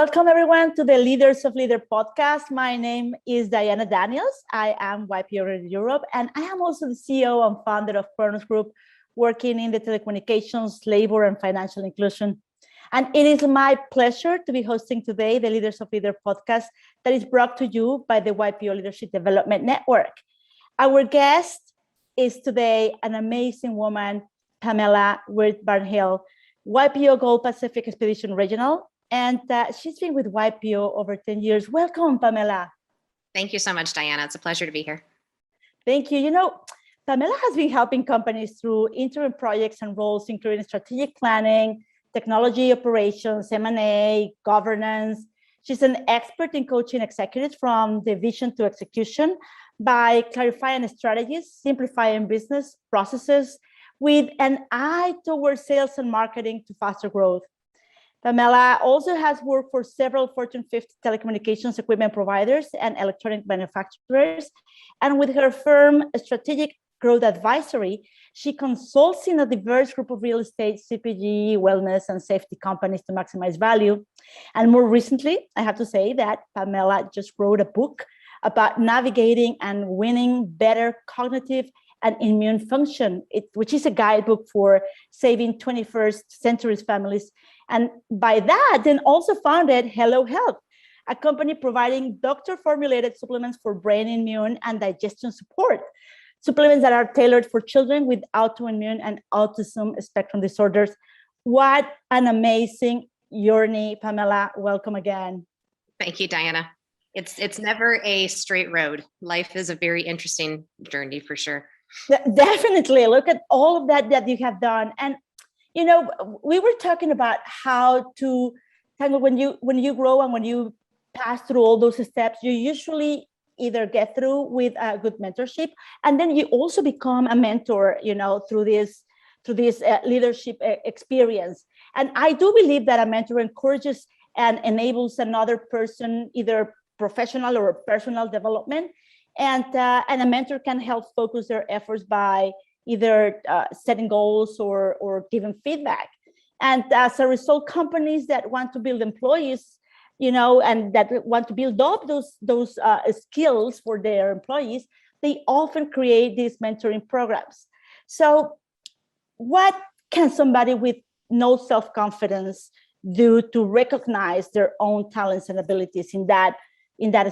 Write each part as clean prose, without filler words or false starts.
Welcome everyone to the Leaders of Leader podcast. My name is Diana Daniels. I am YPO Europe, and I am also the CEO and founder of Kronos Group, working in the telecommunications, labor, and financial inclusion. And it is my pleasure to be hosting today the Leaders of Leader podcast that is brought to you by the YPO Leadership Development Network. Our guest is today an amazing woman, Pamela Wirth, YPO Gold Pacific Expedition Regional. And she's been with YPO over 10 years. Welcome, Pamela. Thank you so much, Diana. It's a pleasure to be here. Thank you. You know, Pamela has been helping companies through interim projects and roles, including strategic planning, technology operations, M&A, governance. She's an expert in coaching executives from the vision to execution by clarifying strategies, simplifying business processes with an eye towards sales and marketing to foster growth. Pamela also has worked for several Fortune 50 telecommunications equipment providers and electronic manufacturers. And with her firm, Strategic Growth Advisory, she consults in a diverse group of real estate, CPG, wellness, and safety companies to maximize value. And more recently, I have to say that Pamela just wrote a book about navigating and winning better cognitive and immune function, which is a guidebook for saving 21st century families. And by that, then also founded Hello Health, a company providing doctor-formulated supplements for brain immune and digestion support. Supplements that are tailored for children with autoimmune and autism spectrum disorders. What an amazing journey, Pamela. Welcome again. Thank you, Diana. It's never a straight road. Life is a very interesting journey for sure. Definitely. Look at all of that you have done. And, you know, we were talking about how to kind of when you grow and when you pass through all those steps, you usually either get through with a good mentorship, and then you also become a mentor, you know, through this leadership experience. And I do believe that a mentor encourages and enables another person, either professional or personal development. And a mentor can help focus their efforts by either setting goals or giving feedback. And as a result, companies that want to build employees, you know, and that want to build up those skills for their employees, they often create these mentoring programs. So what can somebody with no self-confidence do to recognize their own talents and abilities in that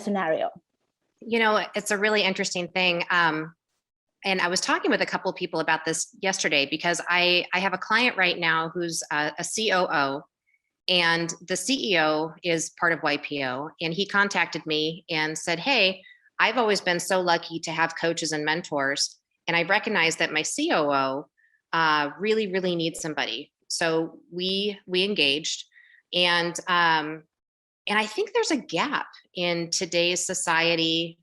scenario? You know, it's a really interesting thing. And I was talking with a couple of people about this yesterday because I have a client right now who's a COO, and the CEO is part of YPO. And he contacted me and said, hey, I've always been so lucky to have coaches and mentors. And I recognize that my COO really, really needs somebody. So we engaged. And I think there's a gap in today's society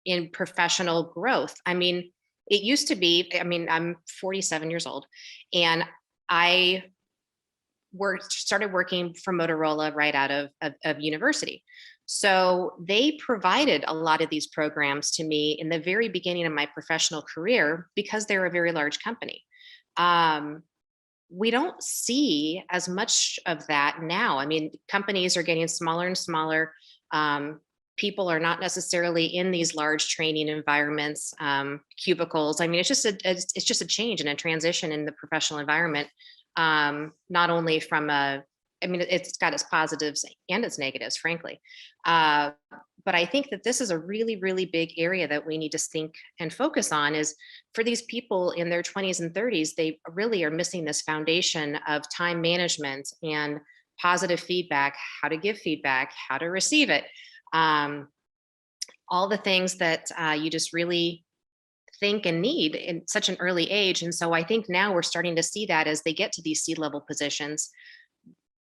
in professional growth. I mean, it used to be, I'm 47 years old, and I started working for Motorola right out of university. So they provided a lot of these programs to me in the very beginning of my professional career because they're a very large company. We don't see as much of that now. I mean, companies are getting smaller and smaller. People are not necessarily in these large training environments, cubicles. I mean, it's just a change and a transition in the professional environment. Not only from it's got its positives and its negatives, frankly. But I think that this is a really, really big area that we need to think and focus on is for these people in their 20s and 30s, they really are missing this foundation of time management and positive feedback, how to give feedback, how to receive it. All the things that you just really think and need in such an early age. And so I think now we're starting to see that as they get to these C-level positions,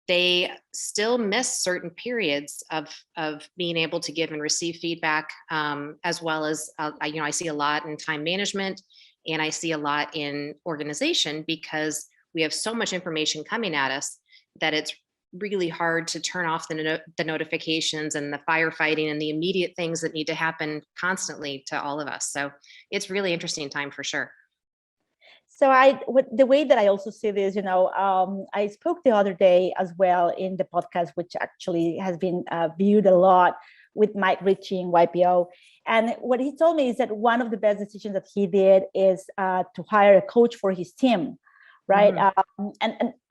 they still miss certain periods of being able to give and receive feedback, as well as, I see a lot in time management, and I see a lot in organization because we have so much information coming at us that it's really hard to turn off the notifications and the firefighting and the immediate things that need to happen constantly to all of us. So it's really interesting time for sure. So the way that I also see this, I spoke the other day as well in the podcast, which actually has been viewed a lot with Mike Ritchie in YPO. And what he told me is that one of the best decisions that he did is to hire a coach for his team, right?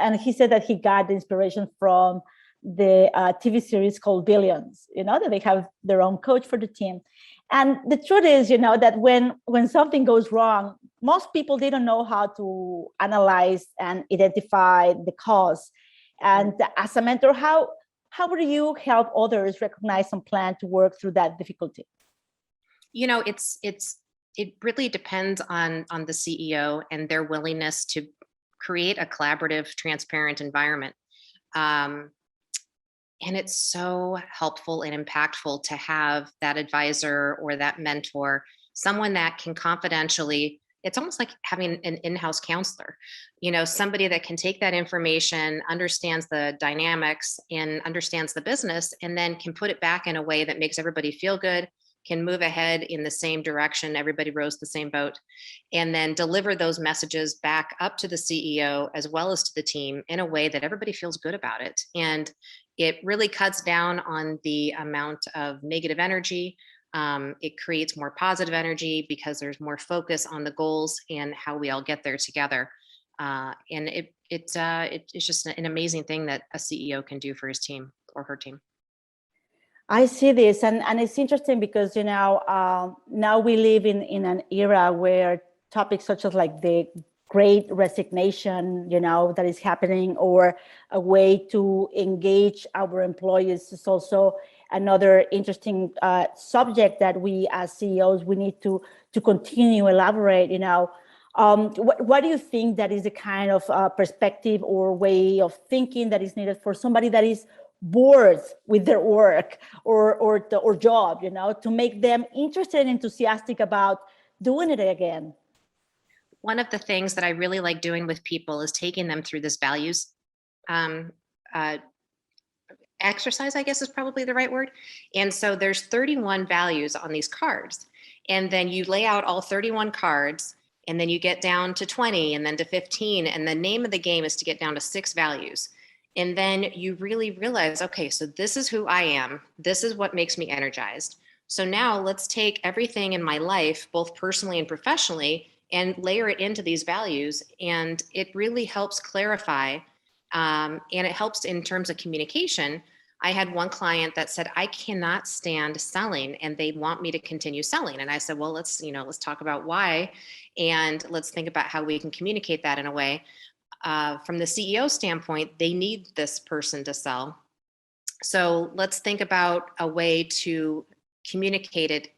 And he said that he got the inspiration from the TV series called Billions, that they have their own coach for the team. And the truth is, that when something goes wrong, most people, they don't know how to analyze and identify the cause. And as a mentor, how do you help others recognize and plan to work through that difficulty? It really depends on the CEO and their willingness to create a collaborative, transparent environment. And it's so helpful and impactful to have that advisor or that mentor, someone that can confidentially, it's almost like having an in-house counselor, somebody that can take that information, understands the dynamics and understands the business, and then can put it back in a way that makes everybody feel good, can move ahead in the same direction, everybody rows the same boat, and then deliver those messages back up to the CEO as well as to the team in a way that everybody feels good about it. And it really cuts down on the amount of negative energy. It creates more positive energy because there's more focus on the goals and how we all get there together. And it's just an amazing thing that a CEO can do for his team or her team. I see this, and it's interesting because now we live in an era where topics such as like the Great Resignation, that is happening, or a way to engage our employees is also another interesting subject that we as CEOs we need to continue elaborate. What do you think that is the kind of perspective or way of thinking that is needed for somebody that is bored with their work or job, to make them interested and enthusiastic about doing it again? One of the things that I really like doing with people is taking them through this values exercise, I guess is probably the right word. And so there's 31 values on these cards. And then you lay out all 31 cards, and then you get down to 20 and then to 15. And the name of the game is to get down to 6 values. And then you really realize, okay, so this is who I am. This is what makes me energized. So now let's take everything in my life, both personally and professionally, and layer it into these values. And it really helps clarify, and it helps in terms of communication. I had one client that said, I cannot stand selling and they want me to continue selling. And I said, well, let's talk about why, and let's think about how we can communicate that in a way. From the CEO standpoint, they need this person to sell. So let's think about a way to communicate it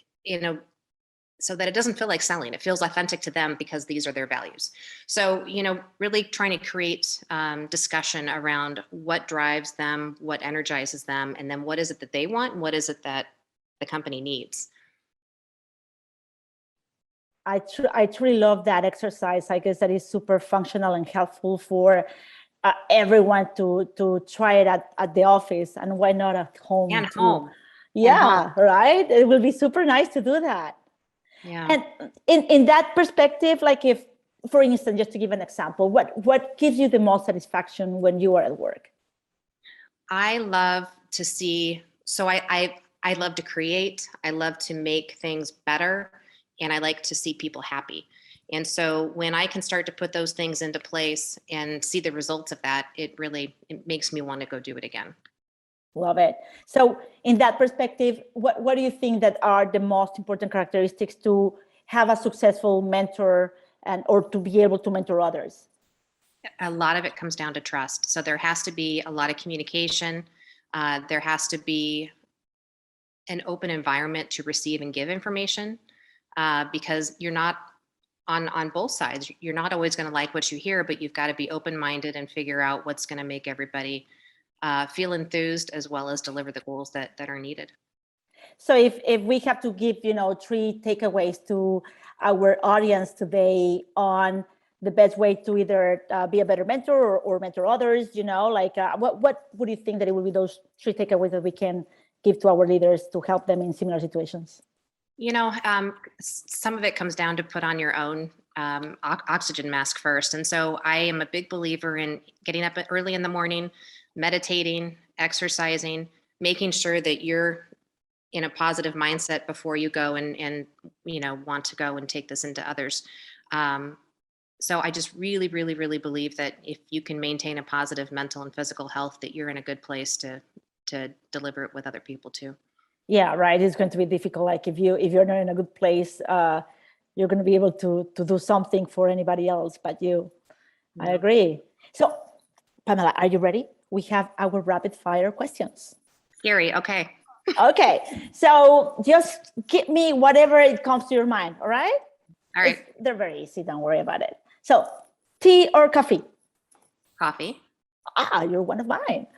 so that it doesn't feel like selling. It feels authentic to them because these are their values. So, really trying to create discussion around what drives them, what energizes them, and then what is it that they want and what is it that the company needs. I truly love that exercise. I guess that is super functional and helpful for everyone to try it at the office, and why not at home? And home. Yeah, right. It will be super nice to do that. Yeah. And in that perspective, like if, for instance, just to give an example, what gives you the most satisfaction when you are at work? I love to see. So I love to create. I love to make things better. And I like to see people happy. And so when I can start to put those things into place and see the results of that, it makes me want to go do it again. Love it. So in that perspective, what do you think that are the most important characteristics to have a successful mentor or to be able to mentor others? A lot of it comes down to trust. So there has to be a lot of communication. There has to be an open environment to receive and give information. Because you're not on both sides. You're not always going to like what you hear, but you've got to be open-minded and figure out what's going to make everybody feel enthused as well as deliver the goals that are needed. So if we have to give, 3 takeaways to our audience today on the best way to either be a better mentor or mentor others, what would you think that it would be those 3 takeaways that we can give to our leaders to help them in similar situations? Some of it comes down to put on your own oxygen mask first. And so I am a big believer in getting up early in the morning, meditating, exercising, making sure that you're in a positive mindset before you go and want to go and take this into others. So I just really, really, really believe that if you can maintain a positive mental and physical health, that you're in a good place to deliver it with other people too. Yeah, right. It's going to be difficult. Like if you're not in a good place, you're going to be able to do something for anybody else but you. I agree. So, Pamela, are you ready? We have our rapid fire questions. Scary. Okay. Okay. So just give me whatever it comes to your mind. All right. All right. They're very easy. Don't worry about it. So, tea or coffee? Coffee. You're one of mine.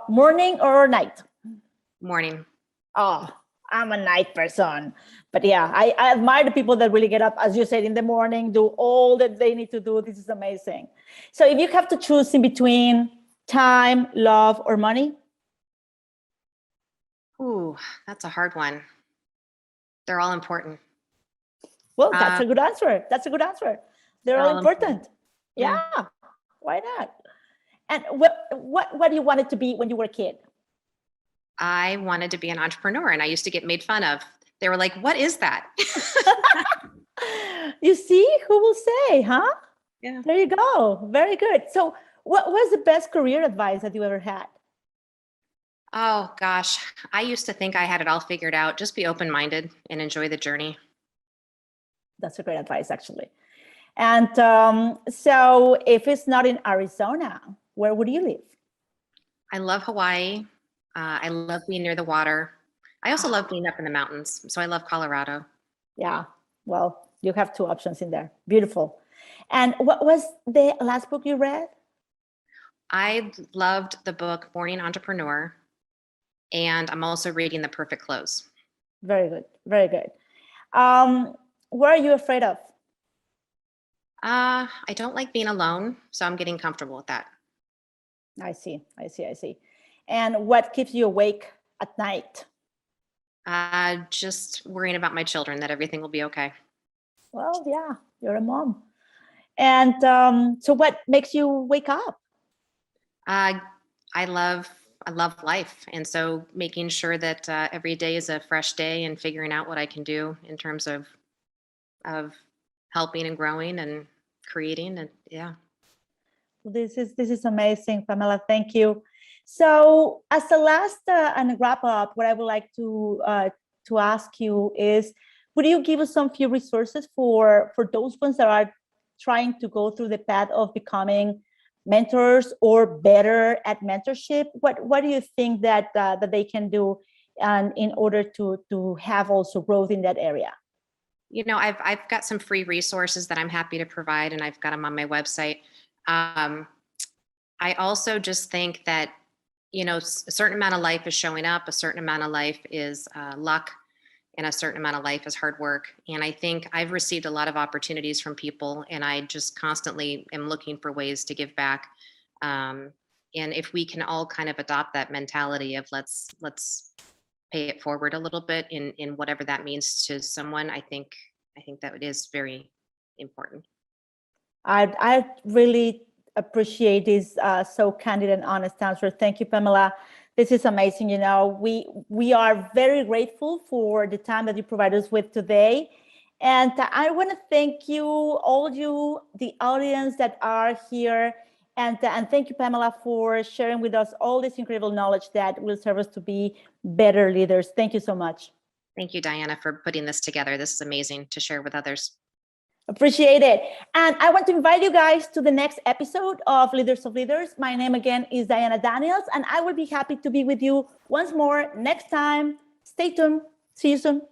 Morning or night? Morning. Oh, I'm a night person. But yeah, I admire the people that really get up, as you said, in the morning, do all that they need to do. This is amazing. So if you have to choose in between time, love, or money? Ooh, that's a hard one. They're all important. Well, that's a good answer. That's a good answer. They're all important. Yeah. Why not? And what do you want it to be when you were a kid? I wanted to be an entrepreneur, and I used to get made fun of. They were like, "What is that?" You see, who will say, huh? Yeah. There you go. Very good. So what was the best career advice that you ever had? Oh, gosh. I used to think I had it all figured out. Just be open-minded and enjoy the journey. That's a great advice, actually. And so if it's not in Arizona, where would you live? I love Hawaii. I love being near the water. I also love being up in the mountains. So I love Colorado. Yeah. Well, you have two options in there. Beautiful. And what was the last book you read? I loved the book Morning Entrepreneur. And I'm also reading The Perfect Close. Very good. Very good. What are you afraid of? I don't like being alone. So I'm getting comfortable with that. I see. And what keeps you awake at night? Just worrying about my children, that everything will be okay. Well, yeah, you're a mom. And so what makes you wake up? I love life. And so making sure that every day is a fresh day and figuring out what I can do in terms of helping and growing and creating. And yeah. This is amazing, Pamela. Thank you. So as a last and wrap up, what I would like to ask you is, would you give us some few resources for those ones that are trying to go through the path of becoming mentors or better at mentorship? What do you think that they can do and in order to have also growth in that area? I've got some free resources that I'm happy to provide, and I've got them on my website. I also just think that, a certain amount of life is showing up, a certain amount of life is luck, and a certain amount of life is hard work. And I think I've received a lot of opportunities from people, and I just constantly am looking for ways to give back. And if we can all kind of adopt that mentality of let's pay it forward a little bit in whatever that means to someone, I think that is very important. I really appreciate this so candid and honest answer. Thank you, Pamela. This is amazing. We are very grateful for the time that you provide us with today. And I want to thank you, all you, the audience that are here. And thank you, Pamela, for sharing with us all this incredible knowledge that will serve us to be better leaders. Thank you so much. Thank you, Diana, for putting this together. This is amazing to share with others. Appreciate it. And I want to invite you guys to the next episode of Leaders of Leaders. My name again is Diana Daniels, and I will be happy to be with you once more next time. Stay tuned. See you soon.